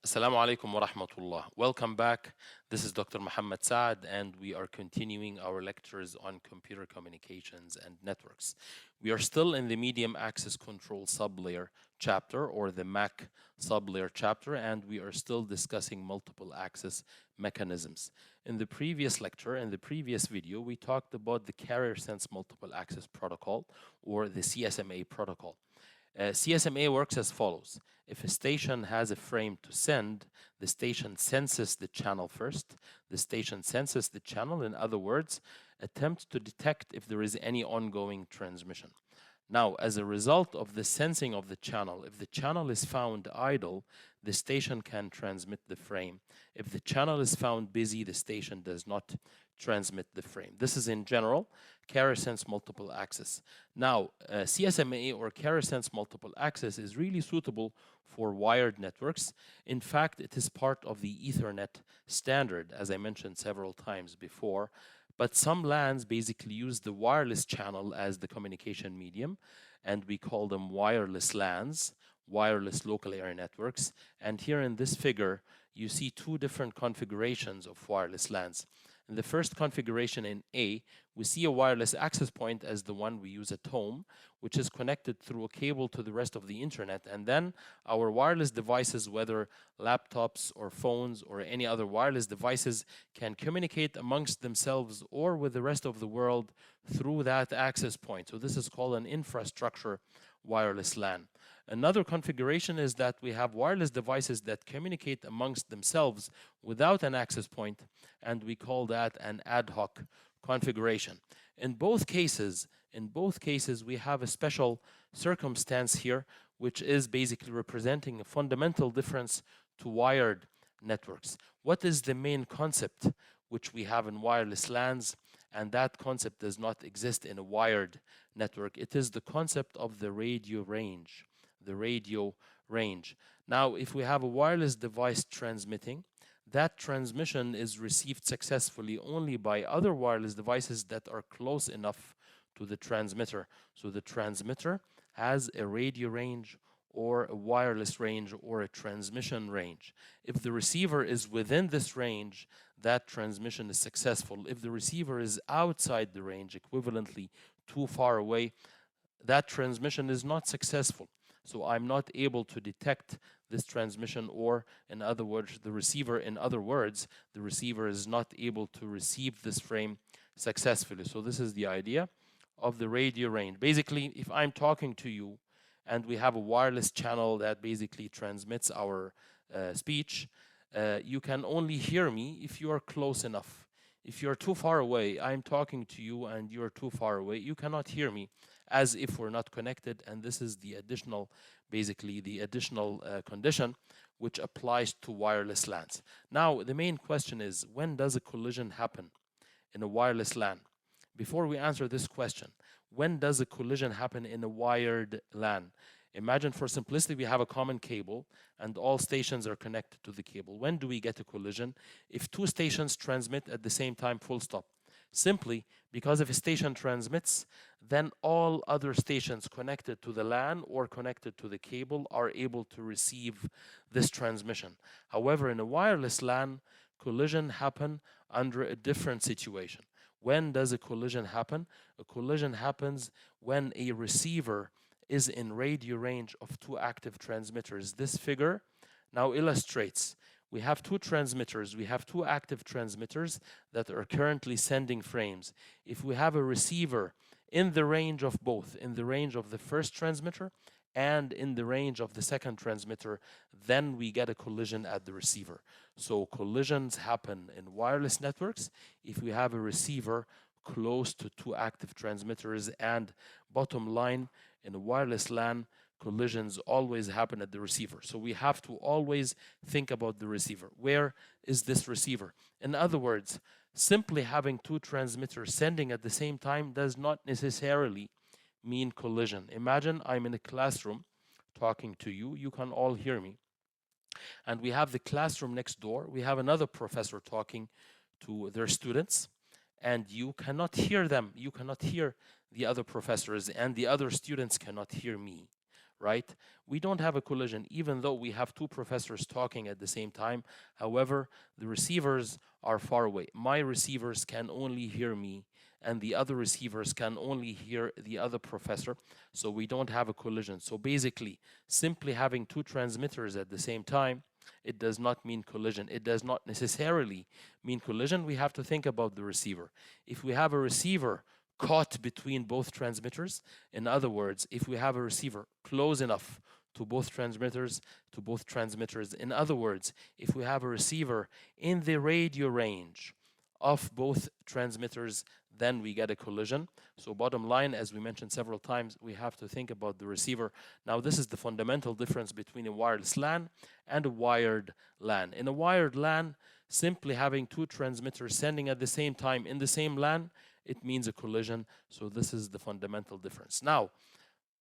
Assalamu alaikum wa rahmatullah. Welcome back. This is Dr. Muhammad Saad, and we are continuing our lectures on computer communications and networks. We are still in the medium access control sublayer chapter, or the MAC sublayer chapter, and we are still discussing multiple access mechanisms. In the previous lecture, in the previous video, we talked about the carrier sense multiple access protocol, or the CSMA protocol. CSMA works as follows. If a station has a frame to send, the station senses the channel first. The station senses the channel, in other words, attempts to detect if there is any ongoing transmission. Now, as a result of the sensing of the channel, if the channel is found idle, the station can transmit the frame. If the channel is found busy, the station does not transmit the frame. This is in general carrier sense multiple access. Now, CSMA or carrier sense multiple access is really suitable for wired networks. In fact, it is part of the Ethernet standard, as I mentioned several times before. But some LANs basically use the wireless channel as the communication medium, and we call them wireless LANs, wireless local area networks. And here in this figure, you see two different configurations of wireless LANs. In the first configuration in A, we see a wireless access point as the one we use at home, which is connected through a cable to the rest of the internet. And then our wireless devices, whether laptops or phones or any other wireless devices, can communicate amongst themselves or with the rest of the world through that access point. So this is called an infrastructure wireless LAN. Another configuration is that we have wireless devices that communicate amongst themselves without an access point, and we call that an ad hoc configuration. In both cases, we have a special circumstance here, which is basically representing a fundamental difference to wired networks. What is the main concept which we have in wireless LANs? And that concept does not exist in a wired network. It is the concept of the radio range. The radio range. Now, if we have a wireless device transmitting, that transmission is received successfully only by other wireless devices that are close enough to the transmitter. So the transmitter has a radio range or a wireless range or a transmission range. If the receiver is within this range, that transmission is successful. If the receiver is outside the range, equivalently too far away, that transmission is not successful. So I'm not able to detect this transmission, or in other words, the receiver is not able to receive this frame successfully. So this is the idea of the radio range. Basically, if I'm talking to you and we have a wireless channel that basically transmits our speech, you can only hear me if you are close enough. If you're too far away, I'm talking to you and you're too far away, you cannot hear me, as if we're not connected. And this is the additional, condition which applies to wireless LANs. Now, the main question is, when does a collision happen in a wireless LAN? Before we answer this question, when does a collision happen in a wired LAN? Imagine, for simplicity, we have a common cable and all stations are connected to the cable. When do we get a collision? If two stations transmit at the same time, full stop. Simply because if a station transmits, then all other stations connected to the LAN or connected to the cable are able to receive this transmission. However, in a wireless LAN, collision happen under a different situation. When does a collision happen? A collision happens when a receiver is in radio range of two active transmitters. This figure now illustrates we have two transmitters, we have two active transmitters that are currently sending frames. If we have a receiver in the range of both, in the range of the first transmitter and in the range of the second transmitter, then we get a collision at the receiver. So collisions happen in wireless networks if we have a receiver close to two active transmitters, and bottom line, in a wireless LAN, collisions always happen at the receiver. So we have to always think about the receiver. Where is this receiver? In other words, simply having two transmitters sending at the same time does not necessarily mean collision. Imagine I'm in a classroom talking to you. You can all hear me. And we have the classroom next door. We have another professor talking to their students, and you cannot hear them. You cannot hear the other professors, and the other students cannot hear me. right? We don't have a collision, even though we have two professors talking at the same time. However, the receivers are far away. My receivers can only hear me, and the other receivers can only hear the other professor, so we don't have a collision. So basically, simply having two transmitters at the same time, it does not mean collision. It does not necessarily mean collision. We have to think about the receiver. If we have a receiver caught between both transmitters, in other words, if we have a receiver close enough to both transmitters, in other words, if we have a receiver in the radio range of both transmitters, then we get a collision. So bottom line, as we mentioned several times, we have to think about the receiver. Now, this is the fundamental difference between a wireless LAN and a wired LAN. In a wired LAN, simply having two transmitters sending at the same time in the same LAN, it means a collision. So this is the fundamental difference. Now,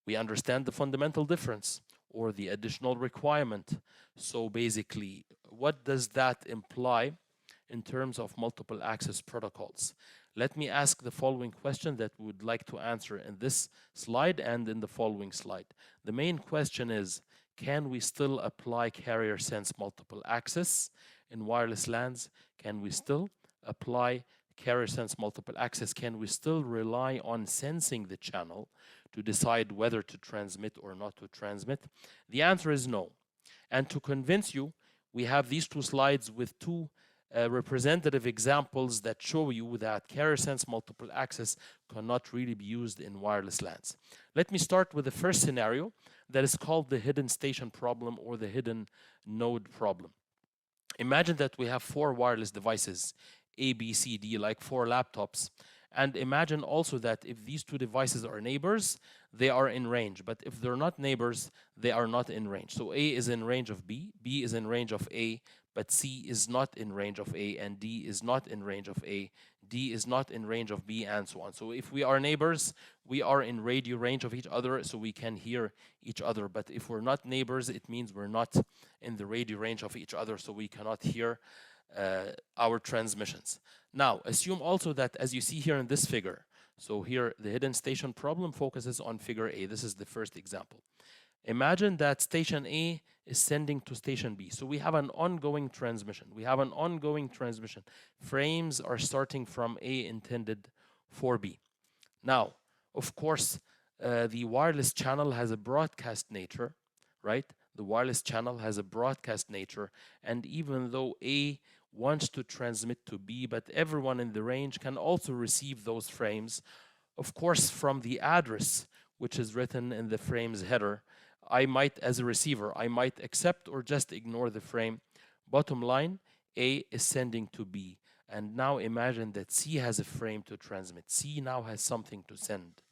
we understand the fundamental difference or the additional requirement. So basically, what does that imply in terms of multiple access protocols? Let me ask the following question that we would like to answer in this slide and in the following slide. The main question is, can we still apply carrier sense multiple access in wireless LANs? Can we still apply carrier sense multiple access? Can we still rely on sensing the channel to decide whether to transmit or not to transmit? The answer is no. And to convince you, we have these two slides with two representative examples that show you that carrier sense multiple access cannot really be used in wireless LANs. Let me start with the first scenario that is called the hidden station problem or the hidden node problem. Imagine that we have four wireless devices, A, B, C, D, like four laptops. And imagine also that if these two devices are neighbors, they are in range. But if they're not neighbors, they are not in range. So A is in range of B, B is in range of A, but C is not in range of A, and D is not in range of A, D is not in range of B, and so on. So if we are neighbors, we are in radio range of each other, so we can hear each other. But if we're not neighbors, it means we're not in the radio range of each other, so we cannot hear our transmissions. Now, assume also that, as you see here in this figure, so here the hidden station problem focuses on figure A. This is the first example. Imagine that station A is sending to station B. So we have an ongoing transmission. Frames are starting from A intended for B. Now, of course, the wireless channel has a broadcast nature, right? The wireless channel has a broadcast nature, and even though A wants to transmit to B, but everyone in the range can also receive those frames, of course, from the address which is written in the frame's header. I might, as a receiver, I might accept or just ignore the frame. Bottom line, A is sending to B. And now imagine that C has a frame to transmit. C now has something to send.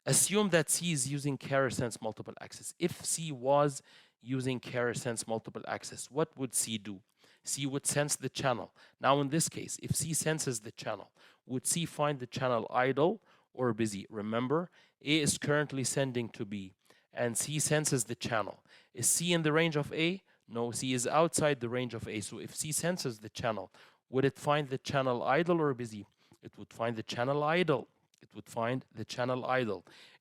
Assume that C is using carrier sense multiple access. If C was using carrier sense multiple access, what would C do? C would sense the channel. Now in this case, if C senses the channel, would C find the channel idle or busy? Remember, A is currently sending to B, and C senses the channel. Is C in the range of A? No, C is outside the range of A. So if C senses the channel, would it find the channel idle or busy? It would find the channel idle.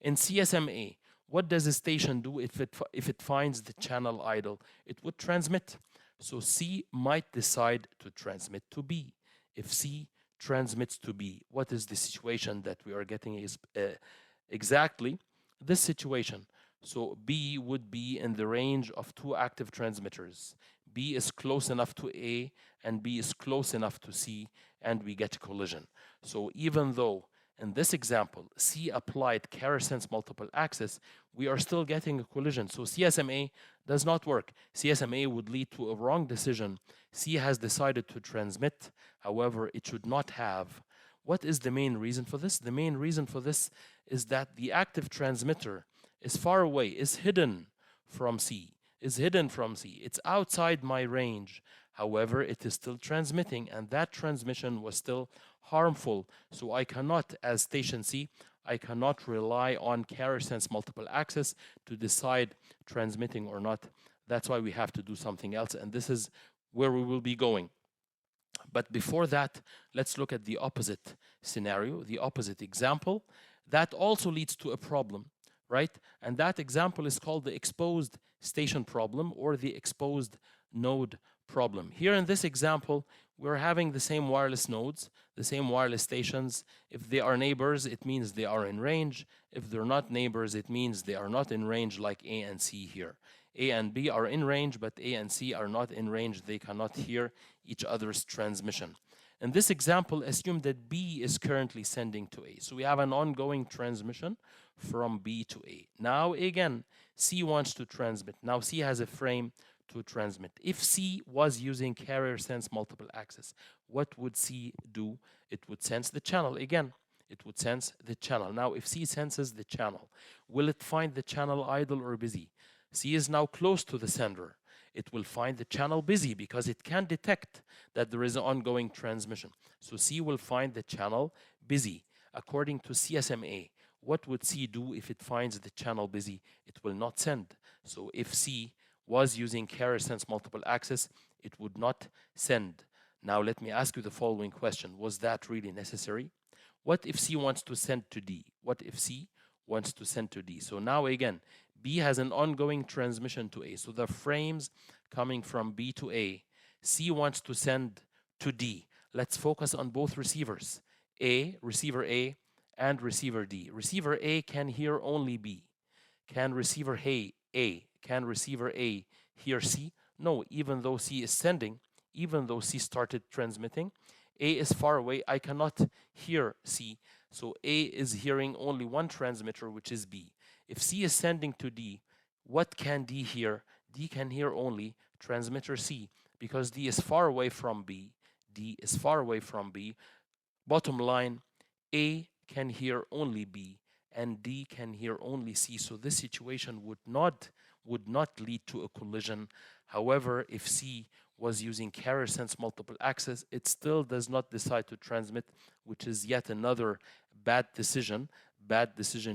In CSMA, what does a station do if it finds the channel idle? It would transmit. So C might decide to transmit to B. If C transmits to B, what is the situation that we are getting is exactly this situation. So B would be in the range of two active transmitters. B is close enough to A and B is close enough to C, and we get collision. So even though in this example C applied carrier sense multiple access, we are still getting a collision. So CSMA does not work. CSMA would lead to a wrong decision. C has decided to transmit, however, it should not have. What is the main reason for this? The main reason for this is that the active transmitter is far away, is hidden from C. It's outside my range. However, it is still transmitting, and that transmission was still harmful. So I cannot, as station C, I cannot rely on carrier sense multiple access to decide transmitting or not. That's why we have to do something else, and this is where we will be going. But before that, let's look at the opposite scenario, the opposite example. That also leads to a problem, right? And that example is called the exposed station problem or the exposed node problem. Here in this example, we're having the same wireless nodes, the same wireless stations. If they are neighbors, it means they are in range. If they're not neighbors, it means they are not in range, like A and C here. A and B are in range, but A and C are not in range. They cannot hear each other's transmission. In this example, assume that B is currently sending to A. So we have an ongoing transmission from B to A. Now again, C wants to transmit. Now C has a frame to transmit. If C was using carrier sense multiple access, what would C do? It would sense the channel. Again, it would sense the channel. Now, if C senses the channel, will it find the channel idle or busy? C is now close to the sender. It will find the channel busy because it can detect that there is an ongoing transmission. So C will find the channel busy. According to CSMA, what would C do if it finds the channel busy? It will not send. So if C was using carrier sense multiple access, it would not send. Now let me ask you the following question. Was that really necessary? What if C wants to send to D? What if C wants to send to D? So now again, B has an ongoing transmission to A. So the frames coming from B to A, C wants to send to D. Let's focus on both receivers, receiver A, and receiver D. Receiver A can hear only B. Can receiver A hear C? No, even though C is sending, even though C started transmitting, A is far away. I cannot hear C. So A is hearing only one transmitter, which is B. If C is sending to D, what can D hear? D can hear only transmitter C because D is far away from B. D is far away from B. Bottom line, A can hear only B and D can hear only C. So this situation would not lead to a collision. However, if C was using carrier sense multiple access, it still does not decide to transmit, which is yet another bad decision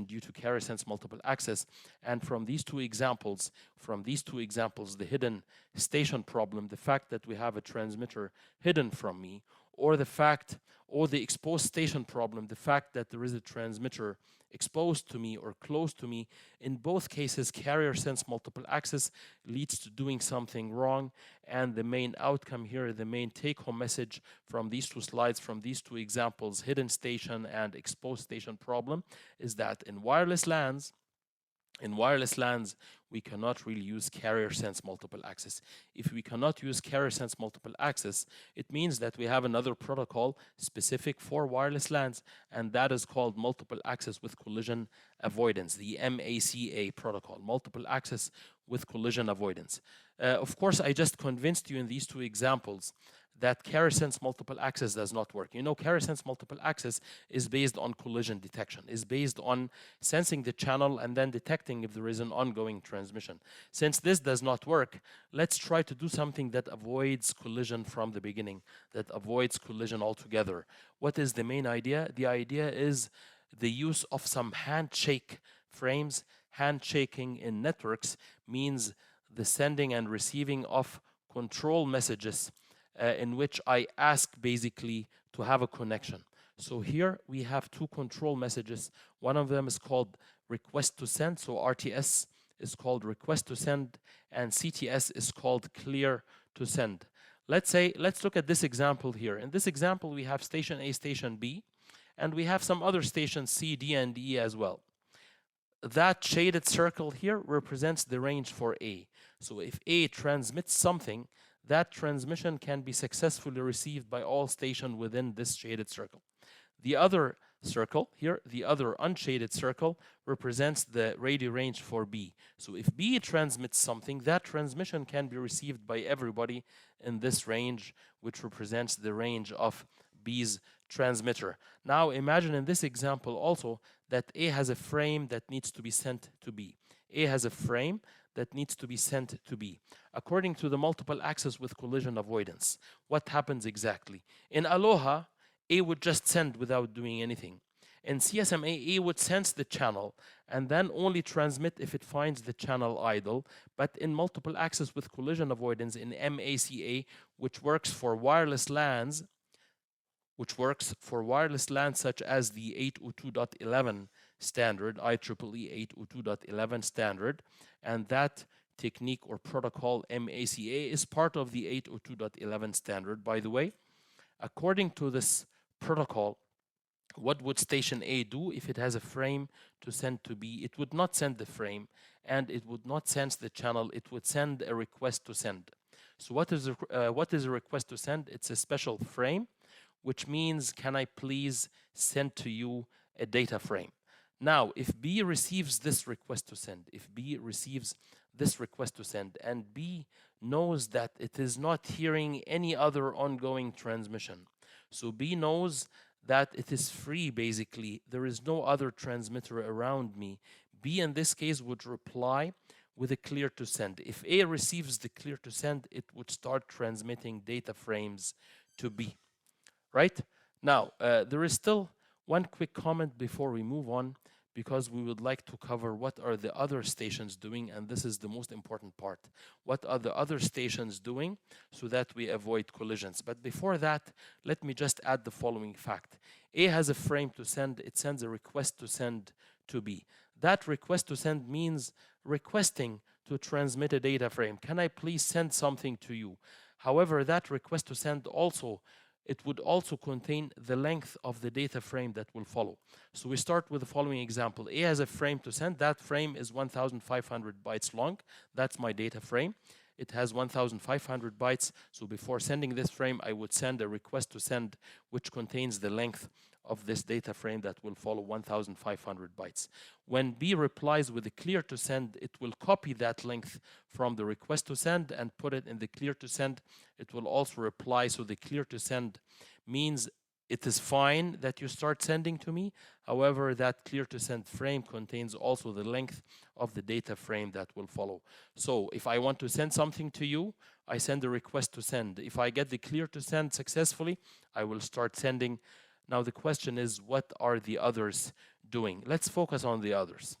due to carrier sense multiple access. And from these two examples, the hidden station problem, the fact that we have a transmitter hidden from me, or the exposed station problem, the fact that there is a transmitter exposed to me or close to me, in both cases, carrier sense multiple access leads to doing something wrong. And the main outcome here, the main take-home message from these two slides, from these two examples, hidden station and exposed station problem, is that in wireless LANs, we cannot really use carrier sense multiple access. If we cannot use carrier sense multiple access, it means that we have another protocol specific for wireless LANs, and that is called multiple access with collision avoidance, the MACA protocol, multiple access with collision avoidance. Of course, I just convinced you in these two examples that carrier sense multiple access does not work. You know, carrier sense multiple access is based on collision detection, is based on sensing the channel and then detecting if there is an ongoing transmission. Since this does not work, let's try to do something that avoids collision from the beginning, that avoids collision altogether. What is the main idea? The idea is the use of some handshake frames. Handshaking in networks means the sending and receiving of control messages in which I ask basically to have a connection. So here we have two control messages. One of them is called request to send. So RTS is called request to send and CTS is called clear to send. Let's look at this example here. In this example, we have station A, station B, and we have some other stations C, D, and E as well. That shaded circle here represents the range for A. So if A transmits something, that transmission can be successfully received by all stations within this shaded circle. The other circle here, the other unshaded circle, represents the radio range for B. So if B transmits something, that transmission can be received by everybody in this range, which represents the range of B's transmitter. Now imagine in this example also that A has a frame that needs to be sent to B. A has a frame that needs to be sent to B. According to the multiple access with collision avoidance, what happens exactly? In Aloha, A would just send without doing anything. In CSMA, A would sense the channel and then only transmit if it finds the channel idle. But in multiple access with collision avoidance, in MACA, which works for wireless LANs, such as the 802.11 standard, IEEE 802.11 standard, and that technique or protocol, MACA, is part of the 802.11 standard, by the way. According to this protocol, what would station A do if it has a frame to send to B? It would not send the frame, and it would not sense the channel. It would send a request to send. So what is a request to send? It's a special frame, which means, can I please send to you a data frame? Now, if B receives this request to send, if B receives this request to send, and B knows that it is not hearing any other ongoing transmission, so B knows that it is free, basically. There is no other transmitter around me. B, in this case, would reply with a clear to send. If A receives the clear to send, it would start transmitting data frames to B, right? Now, there is still one quick comment before we move on, because we would like to cover what are the other stations doing, and this is the most important part. What are the other stations doing so that we avoid collisions? But before that, let me just add the following fact. A has a frame to send. It sends a request to send to B. That request to send means requesting to transmit a data frame. Can I please send something to you? However, that request to send also, it would also contain the length of the data frame that will follow. So we start with the following example. A has a frame to send. That frame is 1,500 bytes long. That's my data frame. It has 1,500 bytes. So before sending this frame, I would send a request to send, which contains the length of this data frame that will follow 1,500 bytes. When B replies with a clear to send, it will copy that length from the request to send and put it in the clear to send. It will also reply, so the clear to send means it is fine that you start sending to me. However, that clear to send frame contains also the length of the data frame that will follow. So if I want to send something to you, I send a request to send. If I get the clear to send successfully, I will start sending. Now the question is, what are the others doing? Let's focus on the others.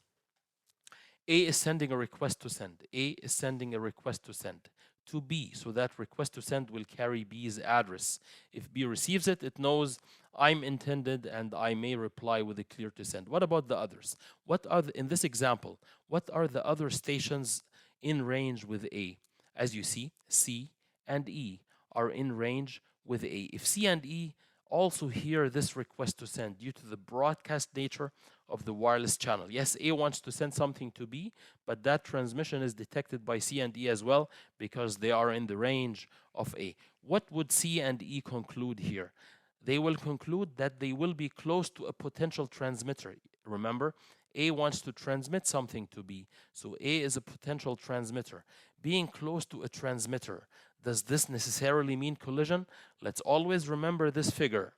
A is sending a request to send. A is sending a request to send to B. So that request to send will carry B's address. If B receives it, it knows I'm intended and I may reply with a clear to send. What about the others? What are in this example, what are the other stations in range with A? As you see, C and E are in range with A. If C and E also hear this request to send due to the broadcast nature of the wireless channel. Yes, A wants to send something to B, but that transmission is detected by C and E as well because they are in the range of A. What would C and E conclude here? They will conclude that they will be close to a potential transmitter. Remember, A wants to transmit something to B, so A is a potential transmitter. Being close to a transmitter, does this necessarily mean collision? Let's always remember this figure.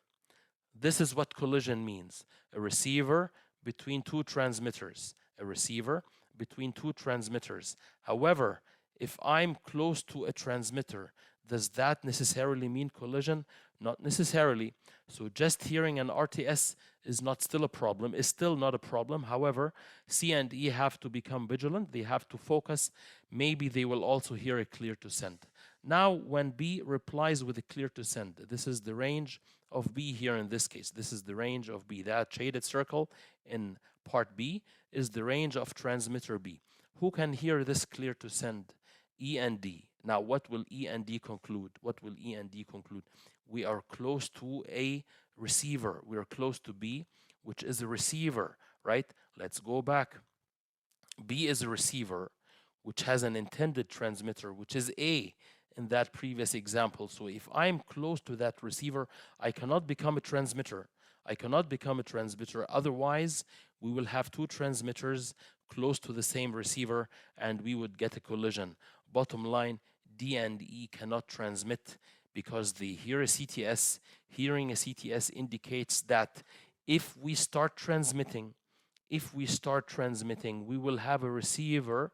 This is what collision means. A receiver between two transmitters. A receiver between two transmitters. However, if I'm close to a transmitter, does that necessarily mean collision? Not necessarily. So just hearing an RTS is not still a problem, is still not a problem. However, C and E have to become vigilant. They have to focus. Maybe they will also hear a clear to send. Now, when B replies with a clear to send, this is the range of B here in this case. This is the range of B. That shaded circle in part B is the range of transmitter B. Who can hear this clear to send? E and D. Now, what will E and D conclude? What will E and D conclude? We are close to a receiver. We are close to B, which is a receiver, right? Let's go back. B is a receiver, which has an intended transmitter, which is A in that previous example. So if I'm close to that receiver, I cannot become a transmitter. I cannot become a transmitter. Otherwise, we will have two transmitters close to the same receiver, and we would get a collision. Bottom line, D and E cannot transmit because they hear a CTS. Hearing a CTS indicates that if we start transmitting, we will have a receiver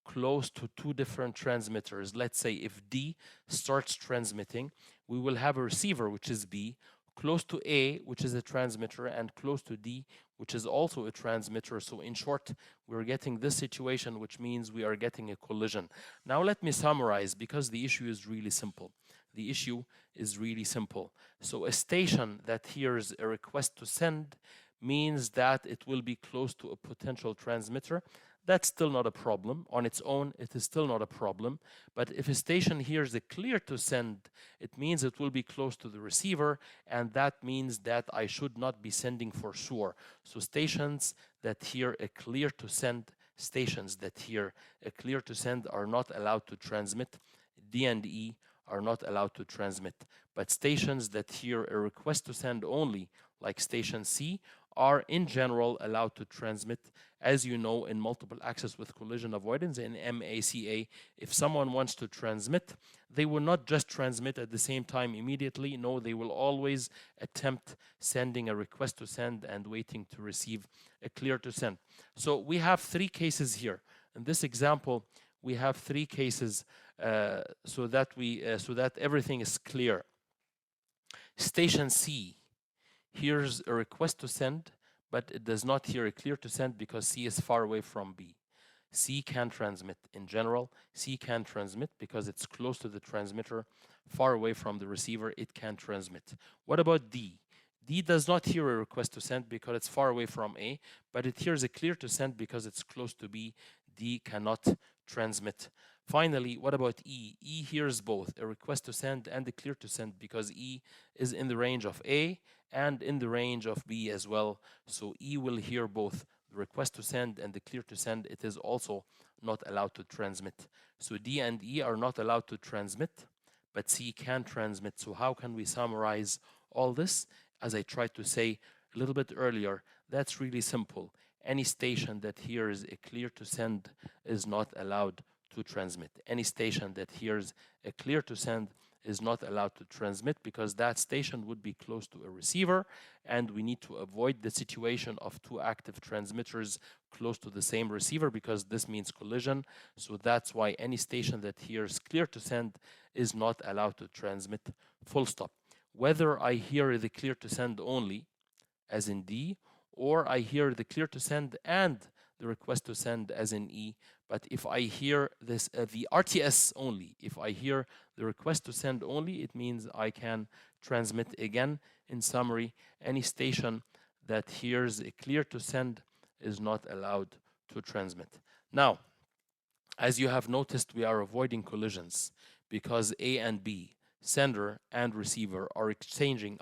close to two different transmitters. Let's say if D starts transmitting, we will have a receiver, which is B, close to A, which is a transmitter, and close to D, which is also a transmitter. So in short, we're getting this situation, which means we are getting a collision. Now let me summarize, because the issue is really simple. The issue is really simple. So a station that hears a request to send means that it will be close to a potential transmitter. That's still not a problem. On its own, it is still not a problem. But if a station hears a clear to send, it means it will be close to the receiver, and that means that I should not be sending for sure. So stations that hear a clear to send, stations that hear a clear to send are not allowed to transmit. D and E are not allowed to transmit. But stations that hear a request to send only, like station C, are in general allowed to transmit. As you know, in multiple access with collision avoidance in MACA, if someone wants to transmit, they will not just transmit at the same time immediately. No, they will always attempt sending a request to send and waiting to receive a clear to send. So we have three cases here. In this example, we have three cases so that everything is clear. Station C hears a request to send, but it does not hear a clear to send because C is far away from B. C can transmit. In general, C can transmit because it's close to the transmitter, far away from the receiver, it can transmit. What about D? D does not hear a request to send because it's far away from A, but it hears a clear to send because it's close to B. D cannot transmit. Finally, what about E? E hears both a request to send and a clear to send because E is in the range of A and in the range of B as well. So E will hear both the request to send and the clear to send. It is also not allowed to transmit. So D and E are not allowed to transmit, but C can transmit. So how can we summarize all this? As I tried to say a little bit earlier, that's really simple. Any station that hears a clear to send is not allowed to transmit. Any station that hears a clear to send is not allowed to transmit because that station would be close to a receiver, and we need to avoid the situation of two active transmitters close to the same receiver because this means collision. So that's why any station that hears clear to send is not allowed to transmit, full stop. Whether I hear the clear to send only, as in D, or I hear the clear to send and the request to send, as in E. But if I hear this the RTS only, if I hear the request to send only, it means I can transmit. Again, in summary, any station that hears a clear to send is not allowed to transmit. Now, as you have noticed, we are avoiding collisions because A and B, sender and receiver, are exchanging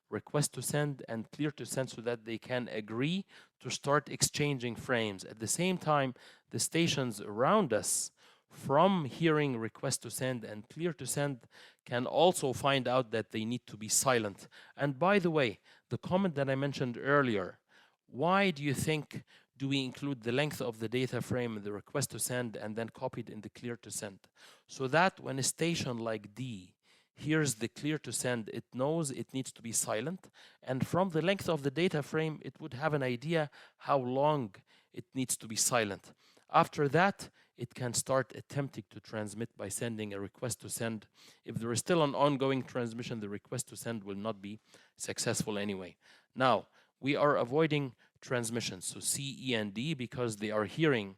request to send and clear to send so that they can agree to start exchanging frames. At the same time, the stations around us, from hearing request to send and clear to send, can also find out that they need to be silent. And by the way, the comment that I mentioned earlier, why do you think do we include the length of the data frame in the request to send and then copy it in the clear to send? So that when a station like D hears the clear to send, it knows it needs to be silent, and from the length of the data frame, it would have an idea how long it needs to be silent. After that, it can start attempting to transmit by sending a request to send. If there is still an ongoing transmission, the request to send will not be successful anyway. Now, we are avoiding transmissions, so C, E, and D, because they are hearing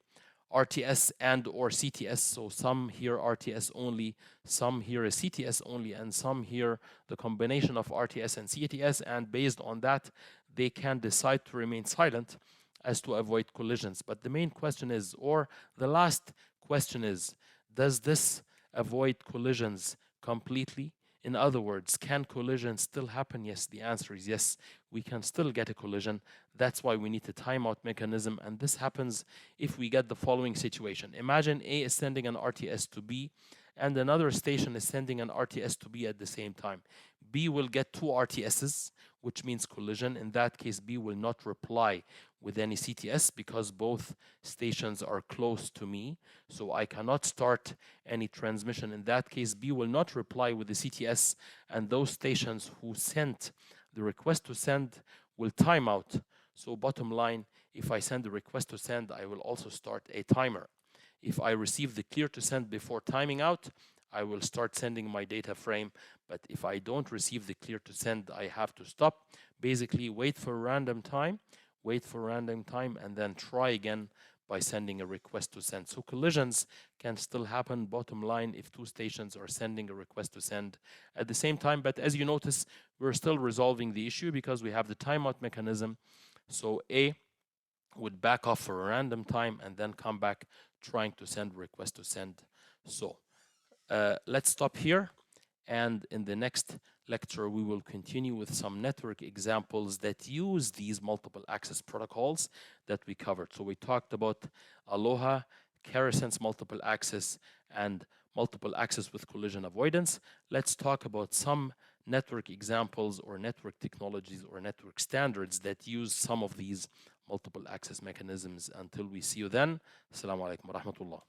RTS and or CTS. So some hear RTS only, some hear a CTS only, and some hear the combination of RTS and CTS, and based on that, they can decide to remain silent as to avoid collisions. But the main question is, or the last question is, does this avoid collisions completely? In other words, can collision still happen? Yes, the answer is yes. We can still get a collision. That's why we need a timeout mechanism, and this happens if we get the following situation. Imagine A is sending an RTS to B, and another station is sending an RTS to B at the same time. B will get two RTSs, which means collision. In that case, B will not reply with any CTS because both stations are close to me, so I cannot start any transmission. In that case, B will not reply with the CTS, and those stations who sent the request to send will time out. So bottom line, if I send the request to send, I will also start a timer. If I receive the clear to send before timing out, I will start sending my data frame. But if I don't receive the clear to send, I have to stop. Basically, wait for random time, and then try again by sending a request to send. So collisions can still happen, bottom line, if two stations are sending a request to send at the same time. But as you notice, we're still resolving the issue because we have the timeout mechanism. So A would back off for a random time and then come back trying to send request to send. So let's stop here. And in the next lecture, we will continue with some network examples that use these multiple access protocols that we covered. So we talked about Aloha, Kerasense multiple access, and multiple access with collision avoidance. Let's talk about some network examples or network technologies or network standards that use some of these multiple access mechanisms. Until we see you then, Assalamu alaikum wa rahmatullah.